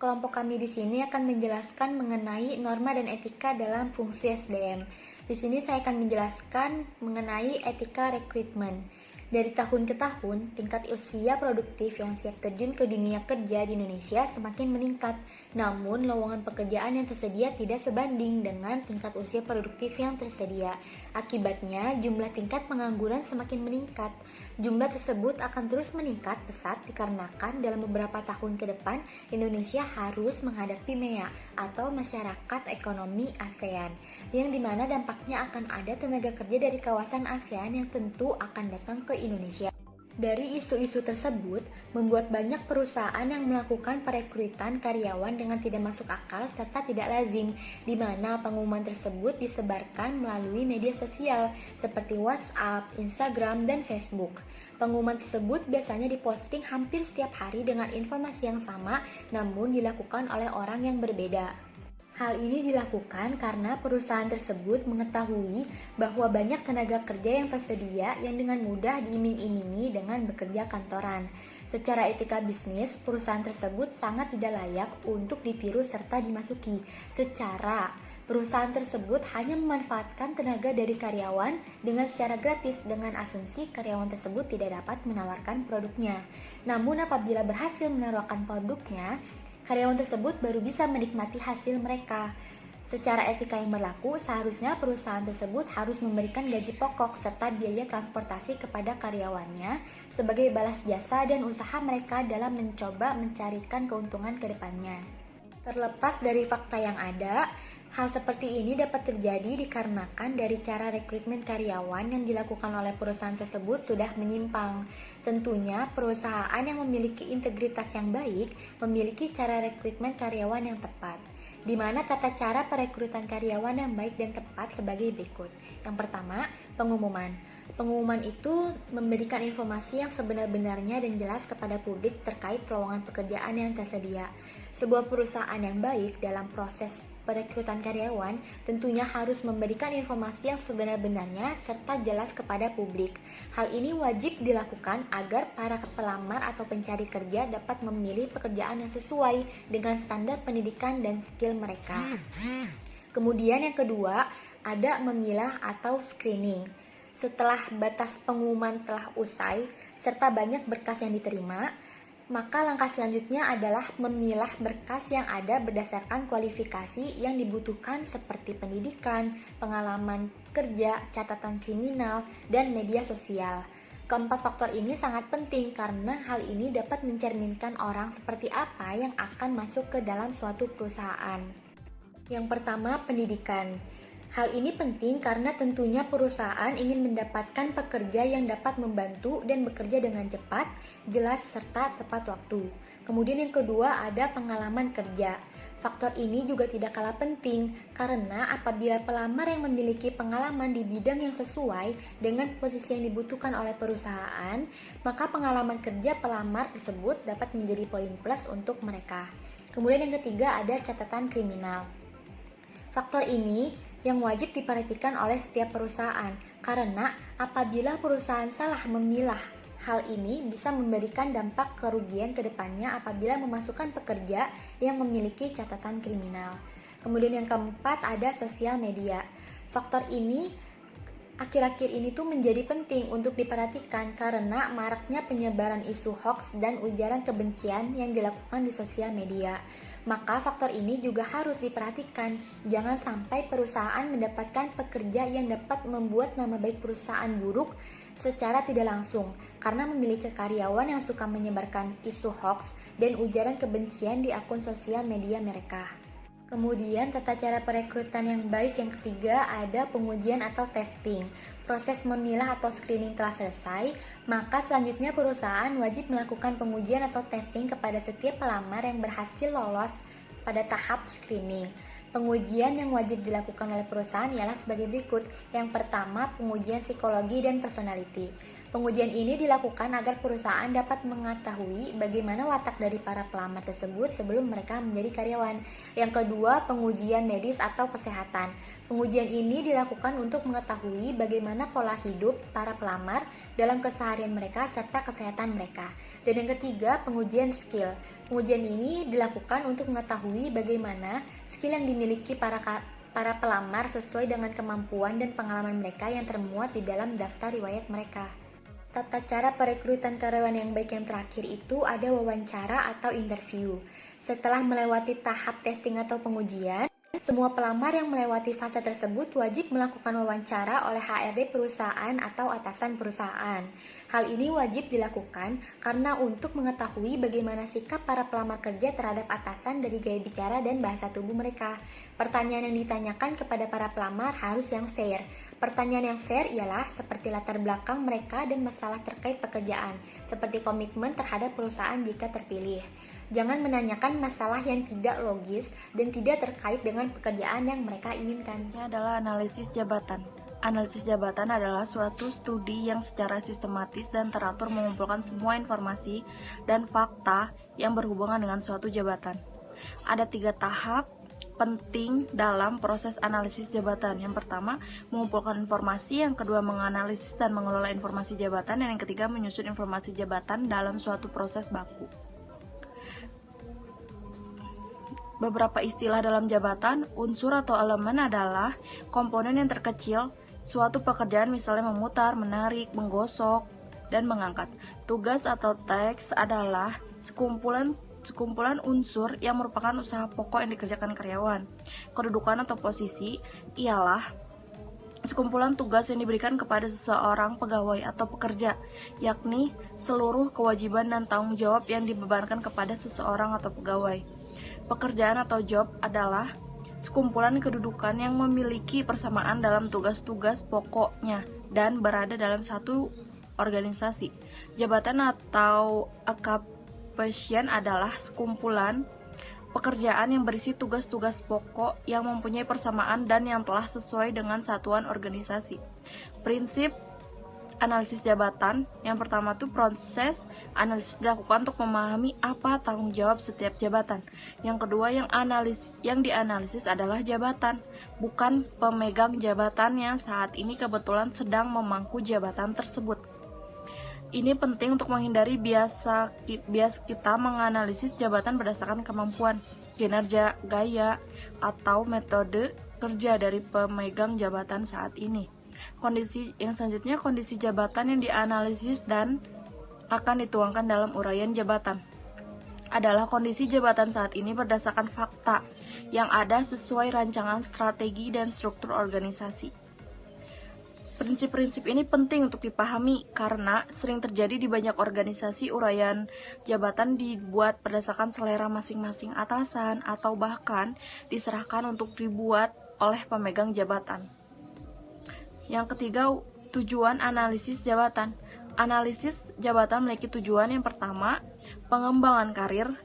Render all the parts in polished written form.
Kelompok kami di sini akan menjelaskan mengenai norma dan etika dalam fungsi SDM. Di sini saya akan menjelaskan mengenai etika rekrutmen. Dari tahun ke tahun, tingkat usia produktif yang siap terjun ke dunia kerja di Indonesia semakin meningkat. Namun, lowongan pekerjaan yang tersedia tidak sebanding dengan tingkat usia produktif yang tersedia. Akibatnya, jumlah tingkat pengangguran semakin meningkat. Jumlah tersebut akan terus meningkat pesat dikarenakan dalam beberapa tahun ke depan, Indonesia harus menghadapi MEA atau Masyarakat Ekonomi ASEAN, yang dimana dampaknya akan ada tenaga kerja dari kawasan ASEAN yang tentu akan datang ke Indonesia. Dari isu-isu tersebut, membuat banyak perusahaan yang melakukan perekrutan karyawan dengan tidak masuk akal serta tidak lazim, di mana pengumuman tersebut disebarkan melalui media sosial seperti WhatsApp, Instagram, dan Facebook. Pengumuman tersebut biasanya diposting hampir setiap hari dengan informasi yang sama, namun dilakukan oleh orang yang berbeda. Hal ini dilakukan karena perusahaan tersebut mengetahui bahwa banyak tenaga kerja yang tersedia yang dengan mudah diiming-imingi dengan bekerja kantoran. Secara etika bisnis, perusahaan tersebut sangat tidak layak untuk ditiru serta dimasuki. Perusahaan tersebut hanya memanfaatkan tenaga dari karyawan dengan secara gratis dengan asumsi karyawan tersebut tidak dapat menawarkan produknya. Namun apabila berhasil menawarkan produknya, karyawan tersebut baru bisa menikmati hasil mereka. Secara etika yang berlaku, seharusnya perusahaan tersebut harus memberikan gaji pokok serta biaya transportasi kepada karyawannya sebagai balas jasa dan usaha mereka dalam mencoba mencarikan keuntungan ke depannya. Terlepas dari fakta yang ada, hal seperti ini dapat terjadi dikarenakan dari cara rekrutmen karyawan yang dilakukan oleh perusahaan tersebut sudah menyimpang. Tentunya, perusahaan yang memiliki integritas yang baik memiliki cara rekrutmen karyawan yang tepat, di mana tata cara perekrutan karyawan yang baik dan tepat sebagai berikut. Yang pertama, pengumuman. Pengumuman itu memberikan informasi yang sebenar-benarnya dan jelas kepada publik terkait lowongan pekerjaan yang tersedia. Sebuah perusahaan yang baik dalam proses perekrutan karyawan tentunya harus memberikan informasi yang sebenar-benarnya serta jelas kepada publik. Hal ini wajib dilakukan agar para pelamar atau pencari kerja dapat memilih pekerjaan yang sesuai dengan standar pendidikan dan skill mereka. Kemudian yang kedua, ada memilah atau screening. Setelah batas pengumuman telah usai serta banyak berkas yang diterima, maka langkah selanjutnya adalah memilah berkas yang ada berdasarkan kualifikasi yang dibutuhkan seperti pendidikan, pengalaman kerja, catatan kriminal, dan media sosial. Keempat faktor ini sangat penting karena hal ini dapat mencerminkan orang seperti apa yang akan masuk ke dalam suatu perusahaan. Yang pertama, pendidikan. Hal ini penting karena tentunya perusahaan ingin mendapatkan pekerja yang dapat membantu dan bekerja dengan cepat, jelas, serta tepat waktu. Kemudian yang kedua ada pengalaman kerja. Faktor ini juga tidak kalah penting karena apabila pelamar yang memiliki pengalaman di bidang yang sesuai dengan posisi yang dibutuhkan oleh perusahaan, maka pengalaman kerja pelamar tersebut dapat menjadi poin plus untuk mereka. Kemudian yang ketiga ada catatan kriminal. Faktor ini yang wajib diperhatikan oleh setiap perusahaan, karena apabila perusahaan salah memilah, hal ini bisa memberikan dampak kerugian ke depannya apabila memasukkan pekerja yang memiliki catatan kriminal. Kemudian yang keempat ada sosial media. Faktor ini akhir-akhir ini tuh menjadi penting untuk diperhatikan karena maraknya penyebaran isu hoax dan ujaran kebencian yang dilakukan di sosial media. Maka faktor ini juga harus diperhatikan. Jangan sampai perusahaan mendapatkan pekerja yang dapat membuat nama baik perusahaan buruk secara tidak langsung karena memiliki karyawan yang suka menyebarkan isu hoax dan ujaran kebencian di akun sosial media mereka. Kemudian tata cara perekrutan yang baik yang ketiga ada pengujian atau testing. Proses memilah atau screening telah selesai, maka selanjutnya perusahaan wajib melakukan pengujian atau testing kepada setiap pelamar yang berhasil lolos pada tahap screening. Pengujian yang wajib dilakukan oleh perusahaan ialah sebagai berikut. Yang pertama, pengujian psikologi dan personality. Pengujian ini dilakukan agar perusahaan dapat mengetahui bagaimana watak dari para pelamar tersebut sebelum mereka menjadi karyawan. Yang kedua, pengujian medis atau kesehatan. Pengujian ini dilakukan untuk mengetahui bagaimana pola hidup para pelamar dalam keseharian mereka serta kesehatan mereka. Dan yang ketiga, pengujian skill. Pengujian ini dilakukan untuk mengetahui bagaimana skill yang dimiliki para pelamar sesuai dengan kemampuan dan pengalaman mereka yang termuat di dalam daftar riwayat mereka. Tata cara perekrutan karyawan yang baik yang terakhir itu ada wawancara atau interview. Setelah melewati tahap testing atau pengujian, semua pelamar yang melewati fase tersebut wajib melakukan wawancara oleh HRD perusahaan atau atasan perusahaan. Hal ini wajib dilakukan karena untuk mengetahui bagaimana sikap para pelamar kerja terhadap atasan dari gaya bicara dan bahasa tubuh mereka. Pertanyaan yang ditanyakan kepada para pelamar harus yang fair. Pertanyaan yang fair ialah seperti latar belakang mereka dan masalah terkait pekerjaan, seperti komitmen terhadap perusahaan jika terpilih. Jangan menanyakan masalah yang tidak logis dan tidak terkait dengan pekerjaan yang mereka inginkan. Ini adalah analisis jabatan. Analisis jabatan adalah suatu studi yang secara sistematis dan teratur mengumpulkan semua informasi dan fakta yang berhubungan dengan suatu jabatan. Ada 3 tahap penting dalam proses analisis jabatan. Yang pertama, mengumpulkan informasi, yang kedua, menganalisis dan mengelola informasi jabatan, dan yang ketiga, menyusun informasi jabatan dalam suatu proses baku. Beberapa istilah dalam jabatan, unsur atau elemen adalah komponen yang terkecil suatu pekerjaan, misalnya memutar, menarik, menggosok, dan mengangkat. Tugas atau teks adalah sekumpulan unsur yang merupakan usaha pokok yang dikerjakan karyawan. Kedudukan atau posisi ialah sekumpulan tugas yang diberikan kepada seseorang pegawai atau pekerja, yakni seluruh kewajiban dan tanggung jawab yang dibebankan kepada seseorang atau pegawai. Pekerjaan atau job adalah sekumpulan kedudukan yang memiliki persamaan dalam tugas-tugas pokoknya dan berada dalam satu organisasi. Jabatan atau occupation adalah sekumpulan pekerjaan yang berisi tugas-tugas pokok yang mempunyai persamaan dan yang telah sesuai dengan satuan organisasi. Prinsip analisis jabatan, yang pertama tuh proses analisis dilakukan untuk memahami apa tanggung jawab setiap jabatan. Yang kedua, yang dianalisis adalah jabatan, bukan pemegang jabatan yang saat ini kebetulan sedang memangku jabatan tersebut. Ini penting untuk menghindari bias kita menganalisis jabatan berdasarkan kemampuan, kinerja, gaya, atau metode kerja dari pemegang jabatan saat ini. Kondisi yang selanjutnya, kondisi jabatan yang dianalisis dan akan dituangkan dalam uraian jabatan adalah kondisi jabatan saat ini berdasarkan fakta yang ada sesuai rancangan strategi dan struktur organisasi. Prinsip-prinsip ini penting untuk dipahami karena sering terjadi di banyak organisasi. Uraian jabatan dibuat berdasarkan selera masing-masing atasan atau bahkan diserahkan untuk dibuat oleh pemegang jabatan. Yang ketiga, tujuan analisis jabatan. Analisis jabatan memiliki tujuan. Yang pertama, pengembangan karir,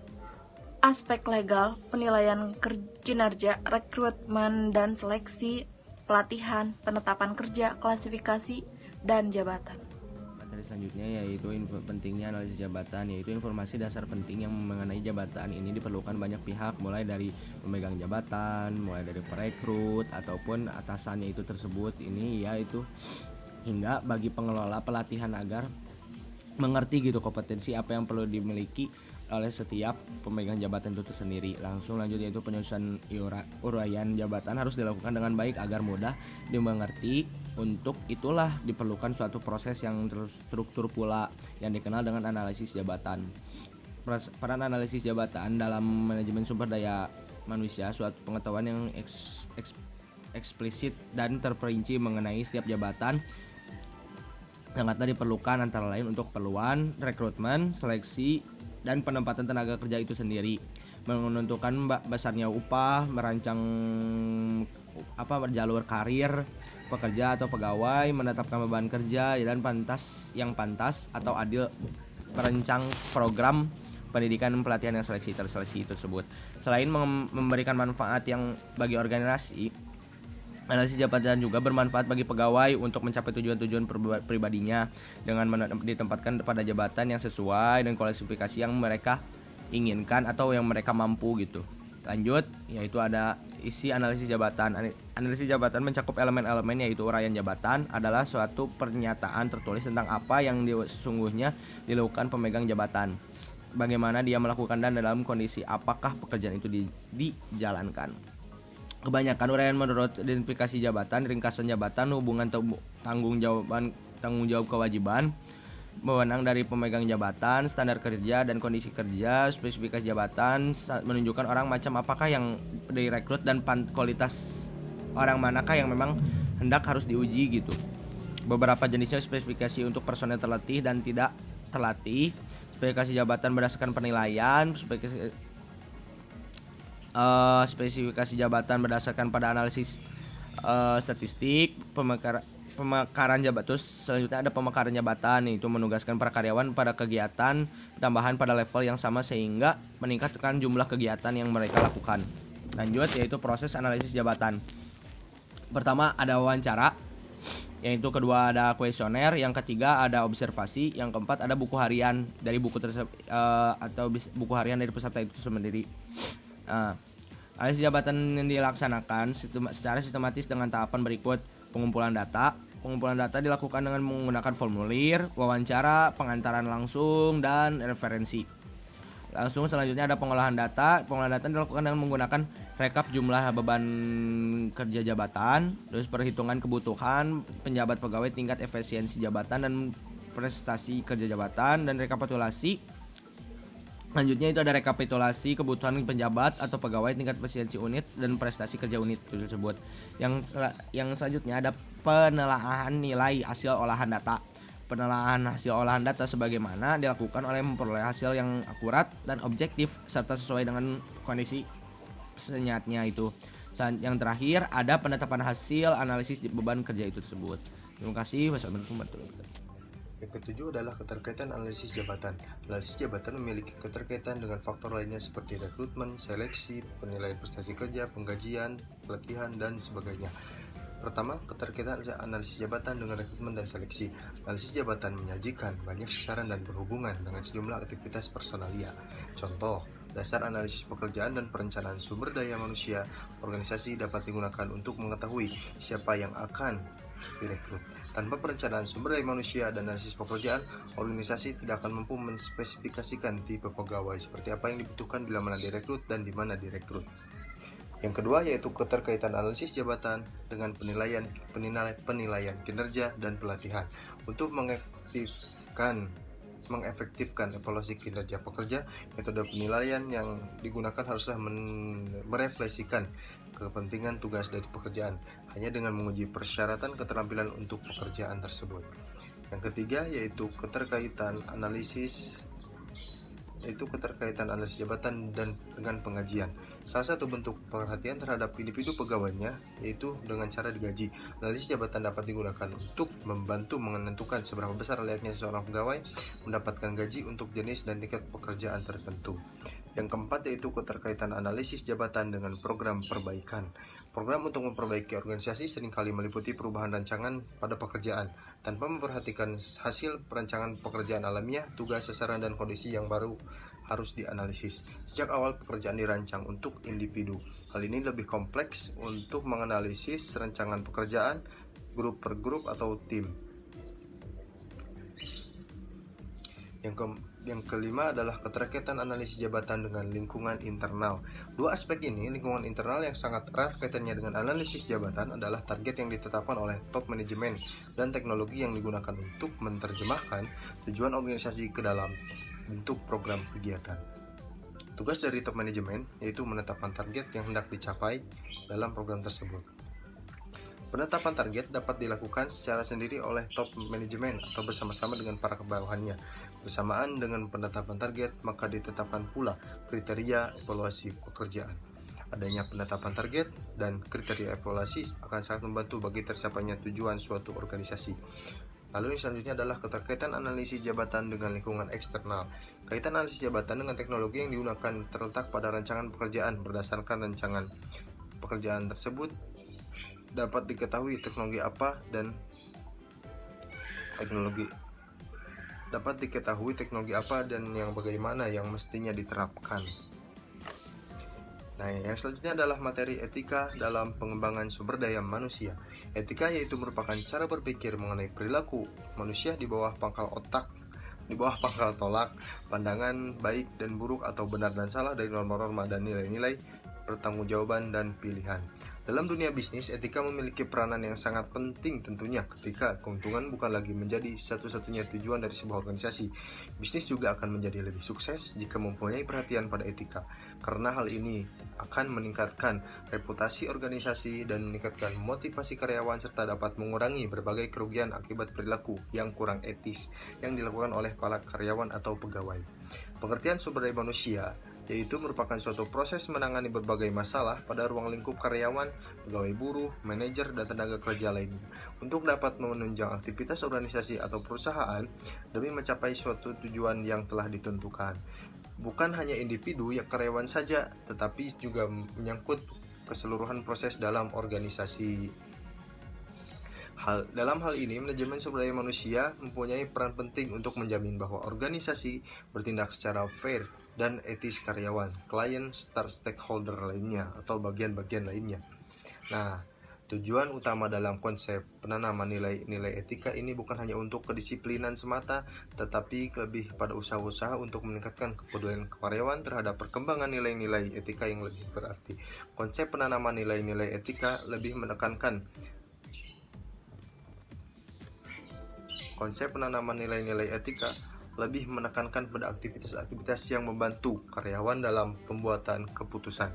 aspek legal, penilaian kinerja, rekrutmen dan seleksi, pelatihan, penetapan kerja, klasifikasi, dan jabatan. Materi selanjutnya yaitu pentingnya analisis jabatan, yaitu informasi dasar penting yang mengenai jabatan ini diperlukan banyak pihak, mulai dari pemegang jabatan, mulai dari perekrut ataupun atasannya itu tersebut ini, yaitu hingga bagi pengelola pelatihan agar mengerti gitu kompetensi apa yang perlu dimiliki oleh setiap pemegang jabatan itu sendiri. Langsung lanjut, yaitu penyusunan uraian jabatan harus dilakukan dengan baik agar mudah dimengerti. Untuk itulah diperlukan suatu proses yang terstruktur pula yang dikenal dengan analisis jabatan. Peran analisis jabatan dalam manajemen sumber daya manusia, suatu pengetahuan yang eksplisit dan terperinci mengenai setiap jabatan sangatlah diperlukan, antara lain untuk keperluan rekrutmen, seleksi, dan penempatan tenaga kerja itu sendiri, menentukan besarnya upah, merancang jalur karir pekerja atau pegawai, menetapkan beban kerja dan yang pantas atau adil, merancang program pendidikan, pelatihan, dan seleksi tersebut. Selain memberikan manfaat yang bagi organisasi, Analisis jabatan juga bermanfaat bagi pegawai untuk mencapai tujuan-tujuan pribadinya dengan ditempatkan pada jabatan yang sesuai dengan kualifikasi yang mereka inginkan atau yang mereka mampu gitu. Lanjut, yaitu ada isi analisis jabatan. Analisis jabatan mencakup elemen-elemen yaitu uraian jabatan adalah suatu pernyataan tertulis tentang apa yang sesungguhnya dilakukan pemegang jabatan, bagaimana dia melakukan dan dalam kondisi apakah pekerjaan itu dijalankan. Kebanyakan uraian menurut identifikasi jabatan, ringkasan jabatan, hubungan tanggung jawab kewajiban, wewenang dari pemegang jabatan, standar kerja dan kondisi kerja, spesifikasi jabatan menunjukkan orang macam apakah yang direkrut dan kualitas orang manakah yang memang hendak harus diuji gitu. Beberapa jenisnya spesifikasi untuk personel terlatih dan tidak terlatih, spesifikasi jabatan berdasarkan penilaian, spesifikasi jabatan berdasarkan pada analisis statistik, pemekaran jabatan. Terus selanjutnya ada pemekaran jabatan, itu menugaskan para karyawan pada kegiatan tambahan pada level yang sama sehingga meningkatkan jumlah kegiatan yang mereka lakukan. Lanjut, yaitu proses analisis jabatan. Pertama ada wawancara, yaitu kedua ada kuesioner, yang ketiga ada observasi, yang keempat ada buku harian dari buku atau buku harian dari peserta itu sendiri. Analisis jabatan yang dilaksanakan secara sistematis dengan tahapan berikut: pengumpulan data. Pengumpulan data dilakukan dengan menggunakan formulir, wawancara, pengantaran langsung, dan referensi. Langsung selanjutnya ada pengolahan data. Pengolahan data dilakukan dengan menggunakan rekap jumlah beban kerja jabatan, terus perhitungan kebutuhan penjabat pegawai, tingkat efisiensi jabatan dan prestasi kerja jabatan, dan rekapitulasi. Selanjutnya itu ada rekapitulasi kebutuhan penjabat atau pegawai, tingkat efisiensi unit dan prestasi kerja unit tersebut. Yang selanjutnya ada penelaahan nilai hasil olahan data. Penelaahan hasil olahan data sebagaimana dilakukan oleh memperoleh hasil yang akurat dan objektif serta sesuai dengan kondisi senyatnya itu. Yang terakhir ada penetapan hasil analisis beban kerja itu tersebut. Terima kasih. Wassalamualaikum warahmatullahi wabarakatuh. Yang ketujuh adalah keterkaitan analisis jabatan. Analisis jabatan memiliki keterkaitan dengan faktor lainnya seperti rekrutmen, seleksi, penilaian prestasi kerja, penggajian, pelatihan, dan sebagainya. Pertama, keterkaitan analisis jabatan dengan rekrutmen dan seleksi. Analisis jabatan menyajikan banyak sasaran dan berhubungan dengan sejumlah aktivitas personalia. Contoh, dasar analisis pekerjaan dan perencanaan sumber daya manusia, organisasi dapat digunakan untuk mengetahui siapa yang akan direkrut. Tanpa perencanaan sumber daya manusia dan analisis pekerjaan, organisasi tidak akan mampu menspesifikasikan tipe pegawai seperti apa yang dibutuhkan bila mana direkrut dan di mana direkrut. Yang kedua yaitu keterkaitan analisis jabatan dengan penilaian kinerja dan pelatihan. Untuk mengefektifkan evaluasi kinerja pekerja, metode penilaian yang digunakan haruslah merefleksikan kepentingan tugas dari pekerjaan, hanya dengan menguji persyaratan keterampilan untuk pekerjaan tersebut. Yang ketiga yaitu keterkaitan analisis jabatan dan dengan penggajian. Salah satu bentuk perhatian terhadap individu pegawainya yaitu dengan cara digaji. Analisis jabatan dapat digunakan untuk membantu menentukan seberapa besar layaknya seorang pegawai mendapatkan gaji untuk jenis dan tingkat pekerjaan tertentu. Yang keempat yaitu keterkaitan analisis jabatan dengan program perbaikan. Program untuk memperbaiki organisasi seringkali meliputi perubahan rancangan pada pekerjaan tanpa memperhatikan hasil perancangan pekerjaan alamiah, tugas, sasaran, dan kondisi yang baru harus dianalisis. Sejak awal pekerjaan dirancang untuk individu. Hal ini lebih kompleks untuk menganalisis rancangan pekerjaan grup per grup atau tim. Yang kelima adalah keterkaitan analisis jabatan dengan lingkungan internal. Dua aspek ini, lingkungan internal yang sangat erat kaitannya dengan analisis jabatan adalah target yang ditetapkan oleh top manajemen dan teknologi yang digunakan untuk menerjemahkan tujuan organisasi ke dalam bentuk program kegiatan. Tugas dari top manajemen yaitu menetapkan target yang hendak dicapai dalam program tersebut. Penetapan target dapat dilakukan secara sendiri oleh top manajemen atau bersama-sama dengan para bawahannya. Bersamaan dengan penetapan target, maka ditetapkan pula kriteria evaluasi pekerjaan. Adanya penetapan target dan kriteria evaluasi akan sangat membantu bagi tercapainya tujuan suatu organisasi. Lalu yang selanjutnya adalah keterkaitan analisis jabatan dengan lingkungan eksternal. Kaitan analisis jabatan dengan teknologi yang digunakan terletak pada rancangan pekerjaan. Berdasarkan rancangan pekerjaan tersebut dapat diketahui teknologi apa dan yang bagaimana yang mestinya diterapkan. Nah, yang selanjutnya adalah materi etika dalam pengembangan sumber daya manusia. Etika yaitu merupakan cara berpikir mengenai perilaku manusia di bawah pangkal tolak, pandangan baik dan buruk atau benar dan salah dari norma-norma dan nilai-nilai pertanggungjawaban dan pilihan. Dalam dunia bisnis, etika memiliki peranan yang sangat penting tentunya ketika keuntungan bukan lagi menjadi satu-satunya tujuan dari sebuah organisasi. Bisnis juga akan menjadi lebih sukses jika mempunyai perhatian pada etika, karena hal ini akan meningkatkan reputasi organisasi dan meningkatkan motivasi karyawan serta dapat mengurangi berbagai kerugian akibat perilaku yang kurang etis yang dilakukan oleh para karyawan atau pegawai. Pengertian sumber daya manusia yaitu merupakan suatu proses menangani berbagai masalah pada ruang lingkup karyawan, pegawai buruh, manajer, dan tenaga kerja lainnya untuk dapat menunjang aktivitas organisasi atau perusahaan demi mencapai suatu tujuan yang telah ditentukan. Bukan hanya individu ya karyawan saja, tetapi juga menyangkut keseluruhan proses dalam organisasi. Dalam hal ini, manajemen sumber daya manusia mempunyai peran penting untuk menjamin bahwa organisasi bertindak secara fair dan etis karyawan, klien, stakeholder lainnya, atau bagian-bagian lainnya. Nah, tujuan utama dalam konsep penanaman nilai-nilai etika ini bukan hanya untuk kedisiplinan semata, tetapi lebih pada usaha-usaha untuk meningkatkan kepedulian karyawan terhadap perkembangan nilai-nilai etika yang lebih berarti. Konsep penanaman nilai-nilai etika lebih menekankan pada aktivitas-aktivitas yang membantu karyawan dalam pembuatan keputusan,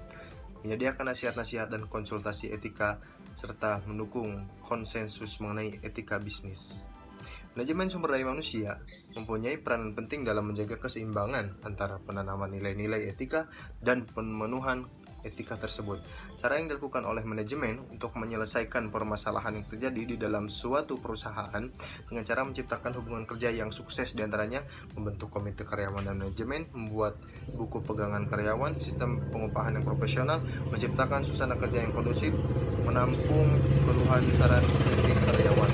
menyediakan nasihat-nasihat dan konsultasi etika, serta mendukung konsensus mengenai etika bisnis. Manajemen sumber daya manusia mempunyai peran penting dalam menjaga keseimbangan antara penanaman nilai-nilai etika dan pemenuhan etika tersebut. Cara yang dilakukan oleh manajemen untuk menyelesaikan permasalahan yang terjadi di dalam suatu perusahaan dengan cara menciptakan hubungan kerja yang sukses, diantaranya membentuk komite karyawan dan manajemen, membuat buku pegangan karyawan, sistem pengupahan yang profesional, menciptakan suasana kerja yang kondusif, menampung keluhan saran kritik karyawan.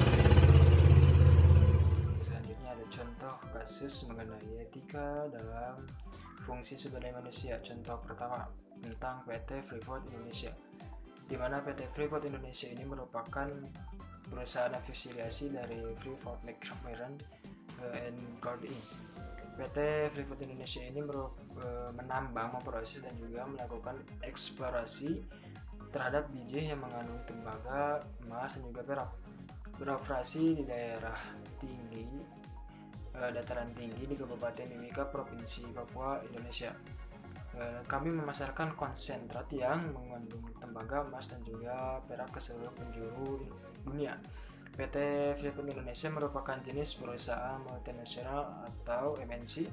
Selanjutnya ada contoh kasus mengenai etika dalam fungsi sumber daya manusia. Contoh pertama tentang PT Freeport Indonesia, di mana PT Freeport Indonesia ini merupakan perusahaan afiliasi dari Freeport McMoRan and Gold Inc. PT Freeport Indonesia ini menambang, memproses dan juga melakukan eksplorasi terhadap biji yang mengandung tembaga, emas, dan juga perak. Beroperasi di dataran tinggi di Kabupaten Mimika, Provinsi Papua, Indonesia. Kami memasarkan konsentrat yang mengandung tembaga, emas, dan juga perak ke seluruh penjuru dunia. PT Freeport Indonesia merupakan jenis perusahaan multinasional atau MNC,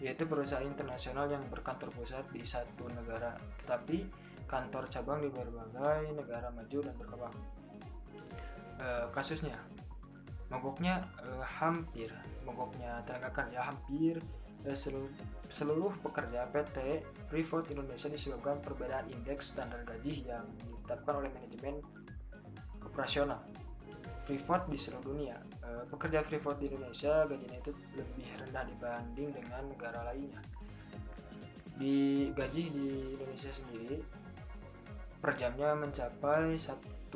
yaitu perusahaan internasional yang berkantor pusat di satu negara, tetapi kantor cabang di berbagai negara maju dan berkembang. Kasusnya, mogoknya tenaga kerja hampir seluruh pekerja PT Freeport Indonesia disebabkan perbedaan indeks standar gaji yang ditetapkan oleh manajemen operasional Freeport di seluruh dunia. Pekerja Freeport di Indonesia gajinya itu lebih rendah dibanding dengan negara lainnya. Di gaji di Indonesia sendiri per jamnya mencapai 1,5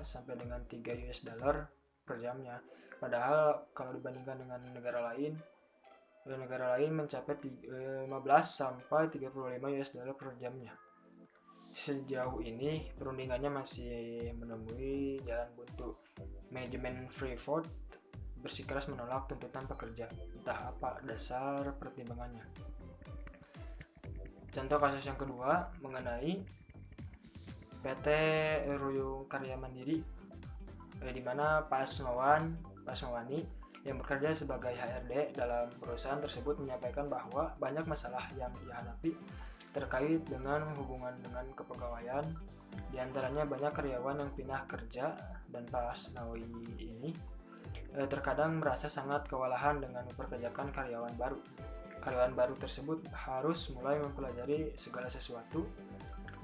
sampai dengan 3 US dollar per jamnya. Padahal kalau dibandingkan dengan negara lain mencapai 15 sampai 35 US dollar per jamnya. Sejauh ini perundingannya masih menemui jalan buntu. Manajemen Freeport bersikeras menolak tuntutan pekerja. Entah apa dasar pertimbangannya. Contoh kasus yang kedua mengenai PT Ruyung Karya Mandiri, di mana Pak Asmawani yang bekerja sebagai HRD dalam perusahaan tersebut menyampaikan bahwa banyak masalah yang dihadapi terkait dengan hubungan dengan kepegawaian. Di antaranya banyak karyawan yang pindah kerja, dan Pak Asnawi ini terkadang merasa sangat kewalahan dengan memperkerjakan karyawan baru. Karyawan baru tersebut harus mulai mempelajari segala sesuatu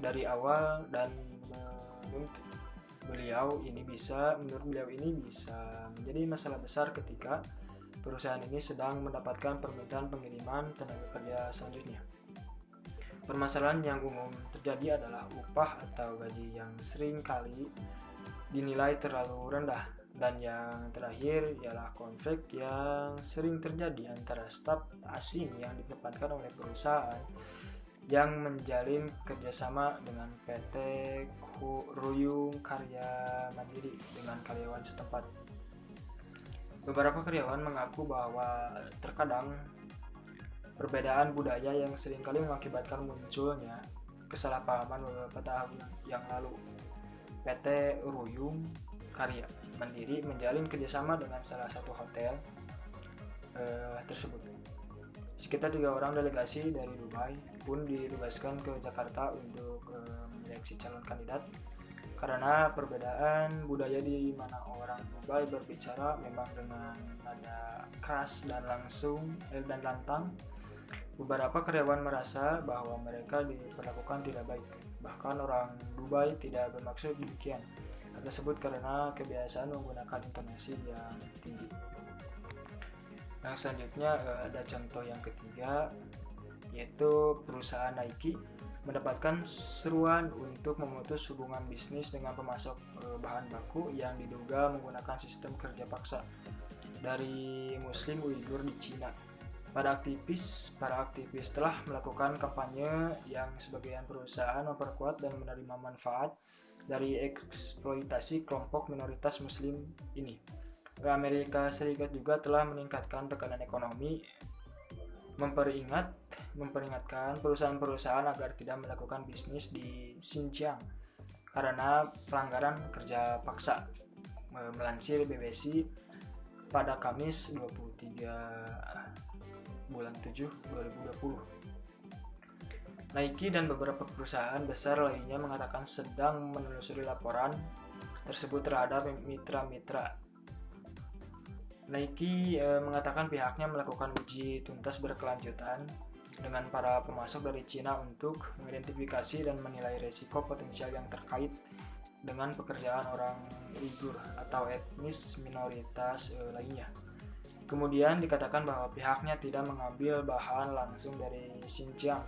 dari awal dan menurut beliau ini bisa menjadi masalah besar ketika perusahaan ini sedang mendapatkan permintaan pengiriman tenaga kerja selanjutnya. Permasalahan yang umum terjadi adalah upah atau gaji yang sering kali dinilai terlalu rendah, dan yang terakhir ialah konflik yang sering terjadi antara staf asing yang ditempatkan oleh perusahaan yang menjalin kerjasama dengan PT Ruyung Karya Mandiri dengan karyawan setempat. Beberapa karyawan mengaku bahwa terkadang perbedaan budaya yang seringkali mengakibatkan munculnya kesalahpahaman beberapa tahun yang lalu. PT Ruyung Karya Mandiri menjalin kerjasama dengan salah satu hotel tersebut. Sekitar 3 orang delegasi dari Dubai pun ditugaskan ke Jakarta untuk menyeleksi calon kandidat. Karena perbedaan budaya di mana orang Dubai berbicara memang dengan nada keras dan dan lantang, beberapa karyawan merasa bahwa mereka diperlakukan tidak baik. Bahkan orang Dubai tidak bermaksud demikian. Hal tersebut karena kebiasaan menggunakan intonasi yang tinggi. Yang selanjutnya ada contoh yang ketiga, yaitu perusahaan Nike mendapatkan seruan untuk memutus hubungan bisnis dengan pemasok bahan baku yang diduga menggunakan sistem kerja paksa dari Muslim Uighur di Cina. Para aktivis telah melakukan kampanye yang sebagian perusahaan memperkuat dan menerima manfaat dari eksploitasi kelompok minoritas Muslim ini. Amerika Serikat juga telah meningkatkan tekanan ekonomi, memperingatkan perusahaan-perusahaan agar tidak melakukan bisnis di Xinjiang karena pelanggaran kerja paksa. Melansir BBC pada Kamis 23 bulan 7 2020. Nike dan beberapa perusahaan besar lainnya mengatakan sedang menelusuri laporan tersebut terhadap mitra-mitra. Nike mengatakan pihaknya melakukan uji tuntas berkelanjutan dengan para pemasok dari Cina untuk mengidentifikasi dan menilai risiko potensial yang terkait dengan pekerjaan orang Uighur atau etnis minoritas lainnya. Kemudian dikatakan bahwa pihaknya tidak mengambil bahan langsung dari Xinjiang,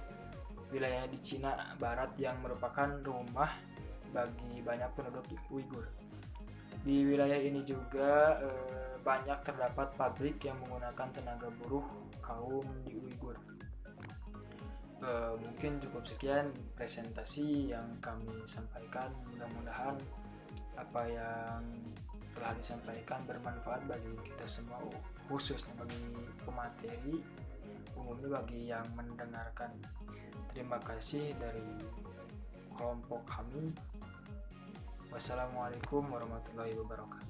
wilayah di Cina Barat yang merupakan rumah bagi banyak penduduk Uighur. Di wilayah ini juga banyak terdapat pabrik yang menggunakan tenaga buruh kaum di Uighur. Mungkin cukup sekian presentasi yang kami sampaikan. Mudah-mudahan apa yang telah disampaikan bermanfaat bagi kita semua, khususnya bagi pemateri, umumnya bagi yang mendengarkan. Terima kasih dari kelompok kami. Wassalamualaikum warahmatullahi wabarakatuh.